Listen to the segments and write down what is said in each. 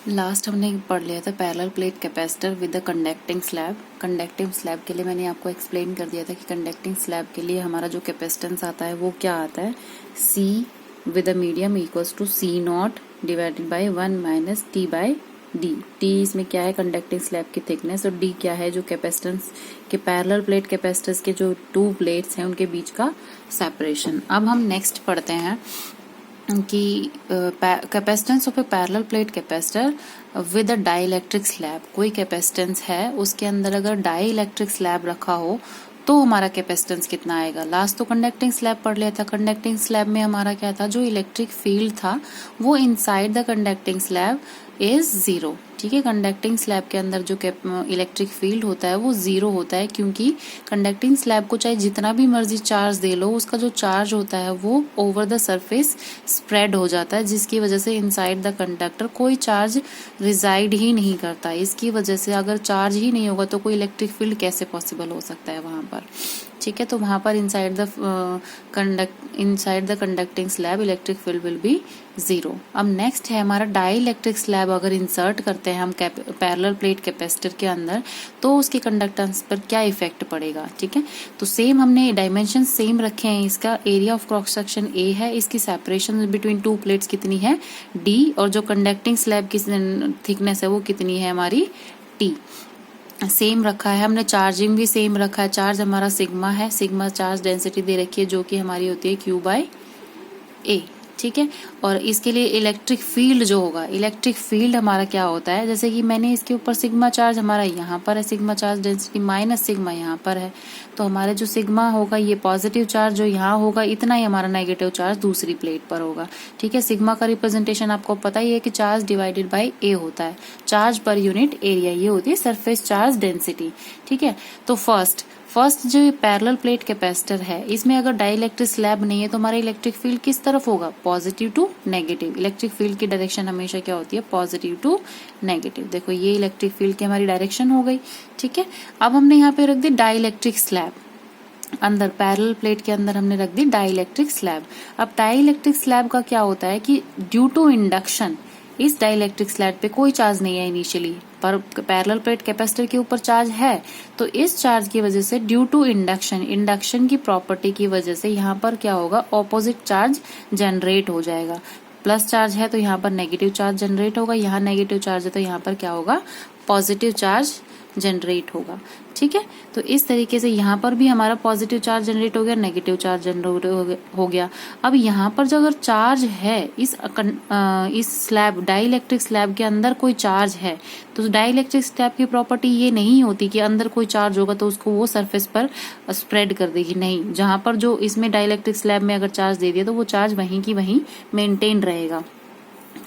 Last हमने पढ़ लिया था parallel plate capacitor with the conducting slab. Conducting slab के लिए मैंने आपको एक्सप्लेन कर दिया था कि कंडक्टिंग स्लैब के लिए हमारा जो कैपेसिटेंस आता है वो क्या आता है, C with the medium equals to C naught divided by 1 minus T by D। T इसमें क्या है, कंडक्टिंग स्लैब की थिकनेस, और D क्या है, जो कैपेसिटेंस के पैरेलल प्लेट कैपेसिटर्स के जो टू प्लेट्स हैं उनके बीच का सेपरेशन। अब हम नेक्स्ट पढ़ते हैं कि capacitance of A parallel plate capacitor with a dielectric slab. कोई कैपेसिटेंस है, उसके अंदर अगर डाइइलेक्ट्रिक स्लैब रखा हो तो हमारा कैपेसिटेंस कितना आएगा। लास्ट तो कंडक्टिंग स्लैब पढ़ लिया था। कंडक्टिंग स्लैब में हमारा क्या था, जो इलेक्ट्रिक फील्ड था वो inside the conducting slab is 0। ठीक है, कंडक्टिंग स्लैब के अंदर जो इलेक्ट्रिक फील्ड होता है वो 0 होता है, क्योंकि कंडक्टिंग स्लैब को चाहे जितना भी मर्जी चार्ज दे लो, उसका जो चार्ज होता है वो ओवर द सरफेस स्प्रेड हो जाता है, जिसकी वजह से इनसाइड द कंडक्टर कोई चार्ज रिजाइड ही नहीं करता। इसकी वजह से अगर चार्ज ही नहीं होगा तो कोई इलेक्ट्रिक फील्ड कैसे पॉसिबल हो सकता है वहां पर। ठीक है, तो वहां पर inside the conducting slab electric field will be 0। अब नेक्स्ट है हमारा डाइइलेक्ट्रिक स्लैब। अगर इंसर्ट करते हैं हम पैरेलल प्लेट कैपेसिटर के अंदर तो उसके कंडक्टेंस पर क्या इफेक्ट पड़ेगा। ठीक है, तो सेम हमने डायमेंशन सेम रखे हैं। इसका area of cross section A है, इसकी सेपरेशन बिटवीन टू प्लेट्स कितनी है, D, और जो कंडक्टिंग स्लैब की थिकनेस है वो कितनी है हमारी, T। सेम रखा है हमने, चार्जिंग भी सेम रखा है। चार्ज हमारा सिग्मा है, सिग्मा चार्ज डेंसिटी दे रखी है जो कि हमारी होती है Q बाय A। ठीक है, और इसके लिए इलेक्ट्रिक फील्ड जो होगा, इलेक्ट्रिक फील्ड हमारा क्या होता है, जैसे कि मैंने इसके ऊपर सिग्मा चार्ज हमारा यहाँ पर है, sigma charge density minus sigma यहाँ पर है, तो हमारे जो सिग्मा होगा ये पॉजिटिव चार्ज जो यहाँ होगा, इतना ही हमारा नेगेटिव चार्ज दूसरी प्लेट पर होगा। ठीक है, सिग्मा का रिप्रेजेंटेशन आपको पता ही है कि चार्ज डिवाइडेड बाय A होता है, चार्ज पर यूनिट एरिया, ये होती है सरफेस चार्ज डेंसिटी। ठीक है, तो फर्स्ट जो पैरेलल प्लेट कैपेसिटर है, इसमें अगर डाइइलेक्ट्रिक स्लैब नहीं है तो हमारा इलेक्ट्रिक फील्ड किस तरफ होगा, positive to negative. Electric field की डायरेक्शन हमेशा क्या होती है, पॉजिटिव टू नेगेटिव। देखो ये इलेक्ट्रिक फील्ड की हमारी डायरेक्शन हो गई। ठीक है, अब हमने यहाँ पे रख दी डाइइलेक्ट्रिक स्लैब, अंदर पैरेलल प्लेट के अंदर हमने रख दी डाइइलेक्ट्रिक स्लैब। अब डाइइलेक्ट्रिक स्लैब का क्या होता है कि ड्यू टू इंडक्शन इस डाइइलेक्ट्रिक स्लैब पे कोई चार्ज नहीं है इनिशियली, पर पैरेलल प्लेट कैपेसिटर के ऊपर चार्ज है, तो इस चार्ज की वजह से ड्यू टू इंडक्शन की प्रॉपर्टी की वजह से यहाँ पर क्या होगा, ऑपोजिट चार्ज जनरेट हो जाएगा। प्लस चार्ज है तो यहाँ पर नेगेटिव चार्ज जनरेट होगा, यहाँ नेगेटिव चार्ज है तो यहाँ पर क्या होगा, पॉजिटिव चार्ज जनरेट होगा। ठीक है, तो इस तरीके से यहाँ पर भी हमारा पॉजिटिव चार्ज जनरेट हो गया, नेगेटिव चार्ज जनरेट हो गया। अब यहाँ पर जो अगर चार्ज है इस स्लैब डाइइलेक्ट्रिक स्लैब के अंदर कोई चार्ज है, तो डाइइलेक्ट्रिक स्लैब की प्रॉपर्टी ये नहीं होती कि अंदर कोई चार्ज होगा तो उसको वो सरफेस पर स्प्रेड कर देगी, नहीं। जहां पर जो इसमें डाइइलेक्ट्रिक स्लैब में अगर चार्ज दे दिया तो वो चार्ज वहीं की वहीं मेंटेन रहेगा।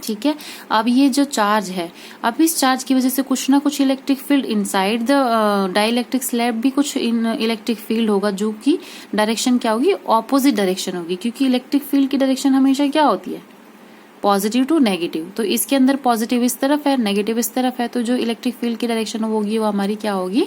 ठीक है, अब ये जो चार्ज है, अब इस चार्ज की वजह से कुछ ना कुछ electric field inside the dielectric slab भी कुछ इलेक्ट्रिक फील्ड होगा, जो कि डायरेक्शन क्या होगी, ऑपोजिट डायरेक्शन होगी, क्योंकि इलेक्ट्रिक फील्ड की डायरेक्शन हमेशा क्या होती है, पॉजिटिव टू नेगेटिव। तो इसके अंदर पॉजिटिव इस तरफ है, नेगेटिव इस तरफ है, तो जो इलेक्ट्रिक फील्ड की डायरेक्शन होगी वो हमारी क्या होगी,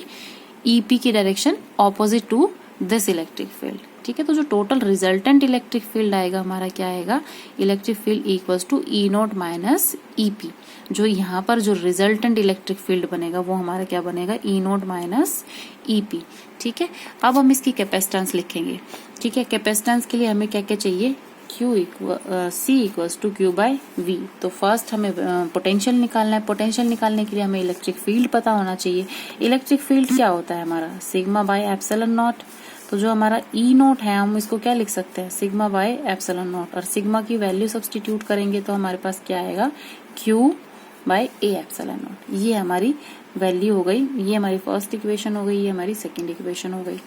EP की direction opposite to this electric field. ठीक है, तो जो टोटल रिजल्टेंट इलेक्ट्रिक फील्ड आएगा हमारा क्या आएगा, electric field equals to E naught minus EP। जो यहाँ पर जो रिजल्टेंट इलेक्ट्रिक फील्ड बनेगा वो हमारा क्या बनेगा, E नॉट माइनस EP। ठीक है, अब हम इसकी कैपेसिटेंस लिखेंगे। ठीक है, कैपेसिटेंस के लिए हमें क्या क्या चाहिए, C equals to Q by V। तो फर्स्ट हमें पोटेंशियल निकालना है। पोटेंशियल निकालने के लिए हमें इलेक्ट्रिक फील्ड पता होना चाहिए। इलेक्ट्रिक फील्ड क्या होता है हमारा, सिग्मा बाय एप्सिलॉन नॉट। तो जो हमारा E नॉट है हम इसको क्या लिख सकते हैं, सिग्मा बाय एप्सिलॉन नॉट, और सिग्मा की वैल्यू सब्स्टिट्यूट करेंगे तो हमारे पास क्या आएगा, Q by A epsilon naught. ये हमारी वैल्यू हो गई, ये हमारी फर्स्ट इक्वेशन हो गई, ये हमारी सेकेंड इक्वेशन हो गई।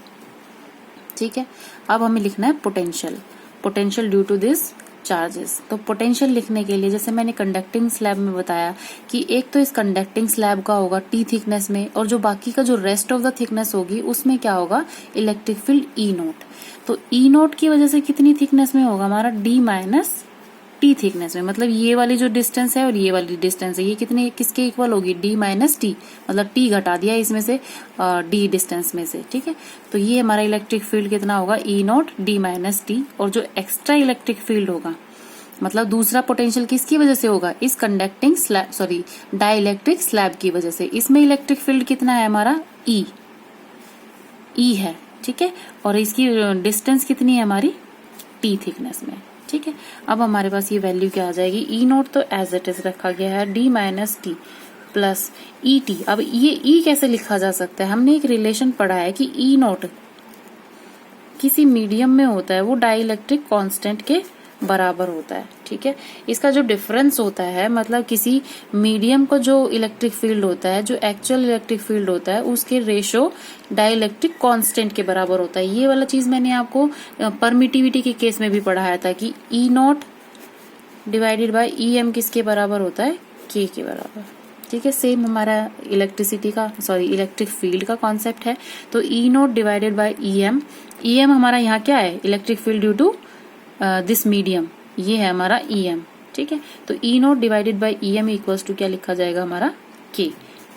ठीक है, अब हमें लिखना है potential due to this charges. तो पोटेंशियल लिखने के लिए जैसे मैंने कंडक्टिंग स्लैब में बताया कि एक तो इस कंडक्टिंग स्लैब का होगा T थिकनेस में, और जो बाकी का जो रेस्ट ऑफ द थिकनेस होगी उसमें क्या होगा, इलेक्ट्रिक फील्ड E नॉट। तो E नॉट की वजह से कितनी थिकनेस में होगा हमारा, D माइनस T थिकनेस में। मतलब ये वाली जो डिस्टेंस है और ये वाली डिस्टेंस है, ये कितने किसके इक्वल होगी, D माइनस T। मतलब T घटा दिया इसमें से D डिस्टेंस में से। ठीक है, तो ये हमारा इलेक्ट्रिक फील्ड कितना होगा, E not D minus T। और जो एक्स्ट्रा इलेक्ट्रिक फील्ड होगा मतलब दूसरा पोटेंशियल किसकी वजह से होगा, इस conducting slab sorry dielectric slab की वजह से। इसमें इलेक्ट्रिक फील्ड कितना है हमारा, ई है, ठीक है, और इसकी डिस्टेंस कितनी है हमारी, टी थिकनेस में, ठीक है। अब हमारे पास ये वैल्यू क्या आ जाएगी, ई नोट तो एज इट इज रखा गया है, D minus T plus E T. अब ये ई कैसे लिखा जा सकता है, हमने एक रिलेशन पढ़ा है कि ई नोट किसी मीडियम में होता है वो डाइलेक्ट्रिक कांस्टेंट के बराबर होता है, ठीक है। इसका जो डिफरेंस होता है, मतलब किसी मीडियम को जो इलेक्ट्रिक फील्ड होता है, जो एक्चुअल इलेक्ट्रिक फील्ड होता है, उसके रेशो डाइलेक्ट्रिक कांस्टेंट के बराबर होता है। ये वाला चीज मैंने आपको परमिटिविटी के केस में भी पढ़ाया था कि E naught divided by E M किसके बराबर होता है, के के बराबर, ठीक है। सेम हमारा इलेक्ट्रिक फील्ड का कॉन्सेप्ट है। तो E naught divided by E M हमारा यहाँ क्या है, electric field due to this medium, ये है हमारा ई एम, ठीक है। तो E naught divided by E M equals to क्या लिखा जाएगा हमारा, के,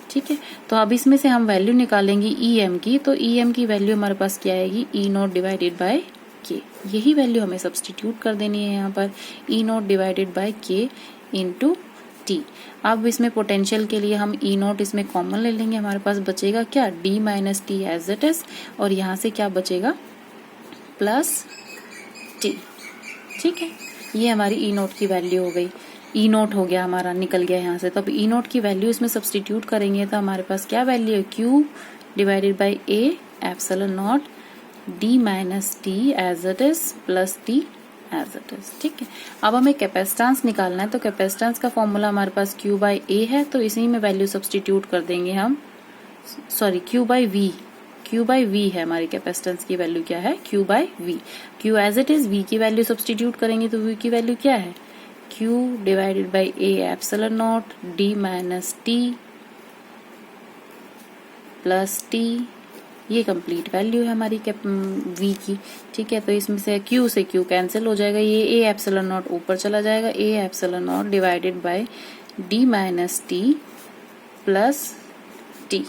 ठीक है। तो अब इसमें से हम वैल्यू निकालेंगे ई एम की, तो ई एम की वैल्यू हमारे पास क्या आएगी, ई नॉट डिवाइडेड बाय के, यही वैल्यू हमें सब्सटीट्यूट कर देनी है यहाँ पर, ई नॉट डिवाइडेड बाय के इंटू टी। अब इसमें पोटेंशियल के लिए हम ई नॉट इसमें कॉमन ले लेंगे, हमारे पास बचेगा क्या, D minus T as it is, और यहाँ से क्या बचेगा, प्लस टी, ठीक है। ये हमारी ई नोट की वैल्यू हो गई, ई नोट हो गया हमारा, निकल गया यहाँ से। तो अब ई नोट की वैल्यू इसमें सब्सटीट्यूट करेंगे तो हमारे पास क्या वैल्यू है, Q divided by A epsilon naught D minus T as it is plus T as it is, ठीक है। अब हमें कैपेसिटेंस निकालना है, तो कैपेसिटेंस का फॉर्मूला हमारे पास क्यू बाई ए है, तो इसी में वैल्यू सब्सटीट्यूट कर देंगे हम, क्यू बाई वी है हमारी कैपेसिटेंस की वैल्यू, क्या है, Q by V. Q as it is, V की वैल्यू सब्सटीट्यूट करेंगे तो वी की वैल्यू क्या है, Q divided by A epsilon naught D minus T plus T, ये कंप्लीट वैल्यू है हमारी वी की, ठीक है। तो इसमें से क्यू कैंसिल हो जाएगा, ये ए एप्सिलॉन नॉट ऊपर चला जाएगा, ए epsilon naught divided by D minus T plus T,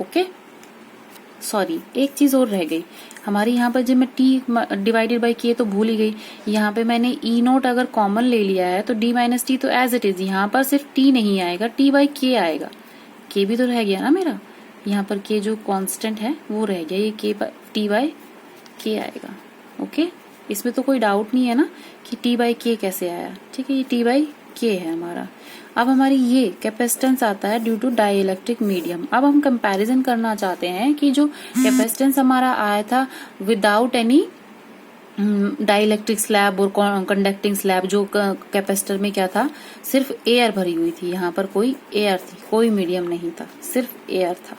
okay. Sorry, एक चीज और रह गई हमारी यहाँ पर, जब मैं टी डिवाइडेड बाई के तो भूल ही गई, यहाँ पे मैंने ई नोट अगर कॉमन ले लिया है तो डी माइनस टी तो एज इट इज, यहाँ पर सिर्फ टी नहीं आएगा, टी बाई के आएगा, के भी तो रह गया ना मेरा, यहाँ पर के जो कांस्टेंट है वो रह गया, ये के टी बाई के आएगा, ओके। इसमें तो कोई डाउट नहीं है ना कि टी बाई के कैसे आया, ठीक है, ये टी बाई के है हमारा। अब हमारी ये कैपेसिटेंस आता है due to dielectric medium. अब हम कंपैरिजन करना चाहते हैं कि जो कैपेसिटेंस हमारा आया था without any dielectric slab और कंडक्टिंग स्लैब, जो कैपेसिटर में क्या था, सिर्फ एयर भरी हुई थी, यहाँ पर कोई एयर थी, कोई मीडियम नहीं था, सिर्फ एयर था,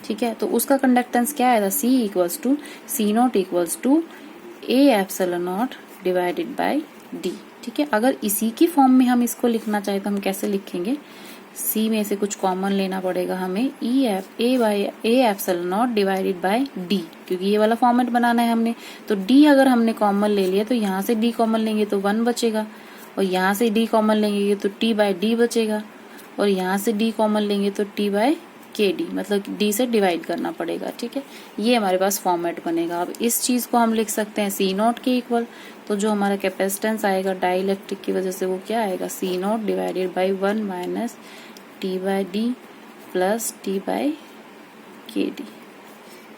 ठीक है। तो उसका कंडक्टेंस क्या आया था, C equals to C naught equals to A epsilon naught divided by D, ठीक है। अगर इसी की फॉर्म में हम इसको लिखना चाहे तो हम कैसे लिखेंगे, सी में से कुछ कॉमन लेना पड़ेगा हमें, ए epsilon naught divided bye D, क्योंकि ये वाला फॉर्मेट बनाना है हमने। तो डी अगर हमने कॉमन ले लिया तो यहाँ से डी कॉमन लेंगे तो 1 बचेगा, और यहाँ से डी कॉमन लेंगे तो टी बाय डी बचेगा, और यहाँ से डी कॉमन लेंगे तो टी बाय के डी, मतलब डी से डिवाइड करना पड़ेगा, ठीक है। ये हमारे पास फॉर्मेट बनेगा। अब इस चीज को हम लिख सकते हैं सी नॉट के इक्वल, तो जो हमारा कैपेसिटेंस आएगा डाई इलेक्ट्रिक की वजह से वो क्या आएगा, C naught divided by 1 minus T by D plus T by K D,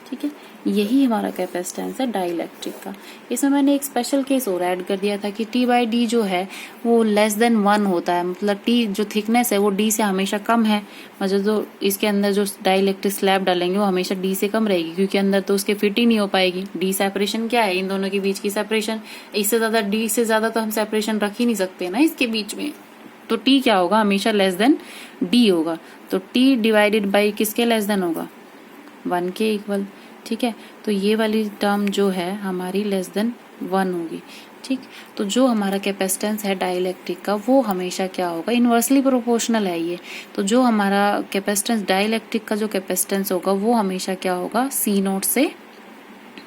ठीक है। यही हमारा कैपेसिटेंस है डाई इलेक्ट्रिक का। इसमें मैंने एक स्पेशल केस और ऐड कर दिया था कि टी बाई डी जो है वो लेस देन 1 होता है, मतलब टी जो थिकनेस है वो डी से हमेशा कम है, मतलब जो इसके अंदर जो डाई इलेक्ट्रिक स्लैब डालेंगे वो हमेशा डी से कम रहेगी, क्योंकि अंदर तो उसके फिट ही नहीं हो पाएगी। डी सेपरेशन क्या है, इन दोनों के बीच की सेपरेशन, इससे ज्यादा डी से ज्यादा तो हम सेपरेशन रख ही नहीं सकते ना इसके बीच में, तो टी क्या होगा, हमेशा लेस देन डी होगा। तो टी डिवाइडेड बाई किसके लेस देन होगा, 1 के इक्वल, ठीक है। तो ये वाली टर्म जो है हमारी लेस देन 1 होगी, ठीक। तो जो हमारा कैपेसिटेंस है डाई इलेक्ट्रिक का वो हमेशा क्या होगा, इनवर्सली प्रोपोर्शनल है ये। तो जो हमारा कैपेसिटेंस डाई इलेक्ट्रिक का जो कैपेसिटेंस होगा वो हमेशा क्या होगा, सी नोट से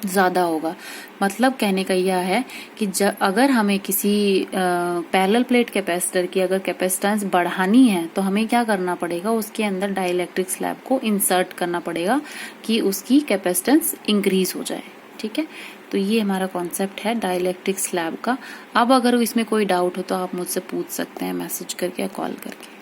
ज्यादा होगा। मतलब कहने का यह है कि अगर हमें किसी पैरेलल प्लेट कैपेसिटर की अगर कैपेसिटेंस बढ़ानी है तो हमें क्या करना पड़ेगा, उसके अंदर डाई इलेक्ट्रिक स्लैब को इंसर्ट करना पड़ेगा कि उसकी कैपेसिटेंस इंक्रीज हो जाए, ठीक है। तो ये हमारा कॉन्सेप्ट है डाइलेक्ट्रिक स्लैब का। अब अगर इसमें कोई डाउट हो तो आप मुझसे पूछ सकते हैं मैसेज करके या कॉल करके।